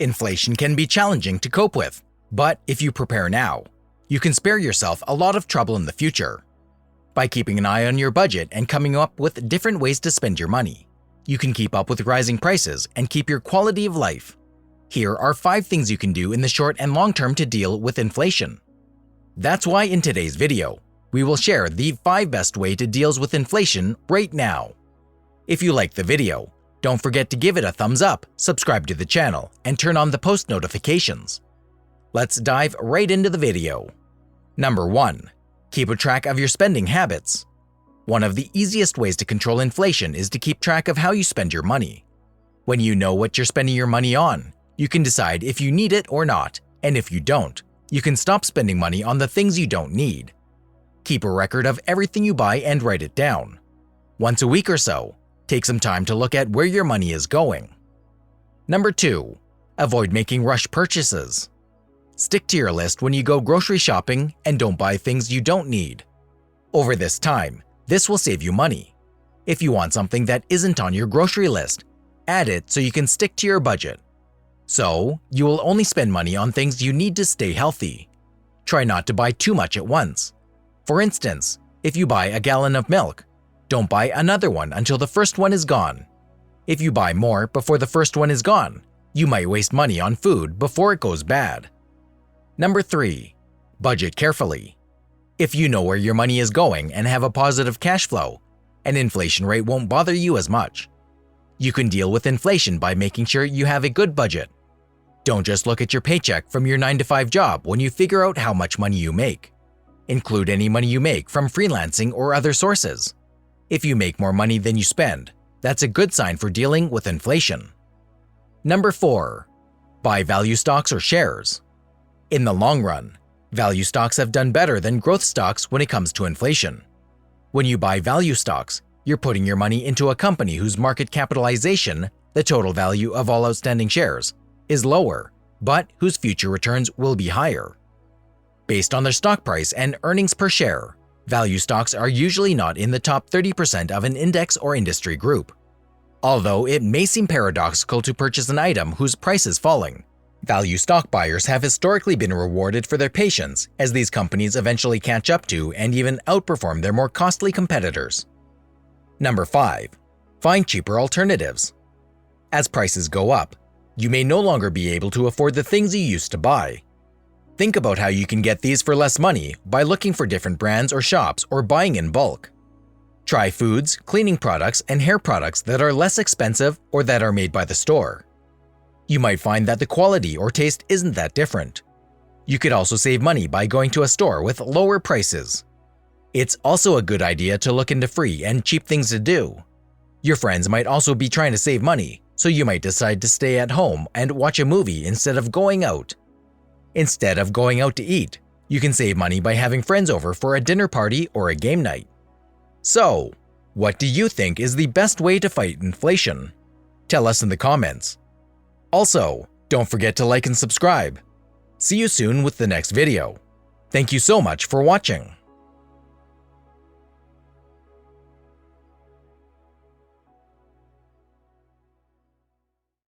Inflation can be challenging to cope with, but if you prepare now, you can spare yourself a lot of trouble in the future. By keeping an eye on your budget and coming up with different ways to spend your money, you can keep up with rising prices and keep your quality of life. Here are 5 things you can do in the short and long term to deal with inflation. That's why in today's video, we will share the 5 best way to deal with inflation right now. If you like the video, don't forget to give it a thumbs up, subscribe to the channel, and turn on the post notifications. Let's dive right into the video. Number 1. Keep a track of your spending habits. One of the easiest ways to control inflation is to keep track of how you spend your money. When you know what you're spending your money on, you can decide if you need it or not, and if you don't, you can stop spending money on the things you don't need. Keep a record of everything you buy and write it down. Once a week or so, take some time to look at where your money is going. Number 2. Avoid making rush purchases. Stick to your list when you go grocery shopping and don't buy things you don't need. Over this time, this will save you money. If you want something that isn't on your grocery list, add it so you can stick to your budget. So, you will only spend money on things you need to stay healthy. Try not to buy too much at once. For instance, if you buy a gallon of milk, don't buy another one until the first one is gone. If you buy more before the first one is gone, you might waste money on food before it goes bad. Number 3. Budget carefully. If you know where your money is going and have a positive cash flow, an inflation rate won't bother you as much. You can deal with inflation by making sure you have a good budget. Don't just look at your paycheck from your 9-to-5 job when you figure out how much money you make. Include any money you make from freelancing or other sources. If you make more money than you spend, that's a good sign for dealing with inflation. Number 4. Buy value stocks or shares. In the long run, value stocks have done better than growth stocks when it comes to inflation. When you buy value stocks, you're putting your money into a company whose market capitalization, the total value of all outstanding shares, is lower, but whose future returns will be higher. Based on their stock price and earnings per share, value stocks are usually not in the top 30% of an index or industry group. Although it may seem paradoxical to purchase an item whose price is falling, value stock buyers have historically been rewarded for their patience as these companies eventually catch up to and even outperform their more costly competitors. Number 5. Find cheaper alternatives. As prices go up, you may no longer be able to afford the things you used to buy. Think about how you can get these for less money by looking for different brands or shops or buying in bulk. Try foods, cleaning products, and hair products that are less expensive or that are made by the store. You might find that the quality or taste isn't that different. You could also save money by going to a store with lower prices. It's also a good idea to look into free and cheap things to do. Your friends might also be trying to save money, so you might decide to stay at home and watch a movie instead of going out. Instead of going out to eat, you can save money by having friends over for a dinner party or a game night. So, what do you think is the best way to fight inflation? Tell us in the comments. Also, don't forget to like and subscribe. See you soon with the next video. Thank you so much for watching.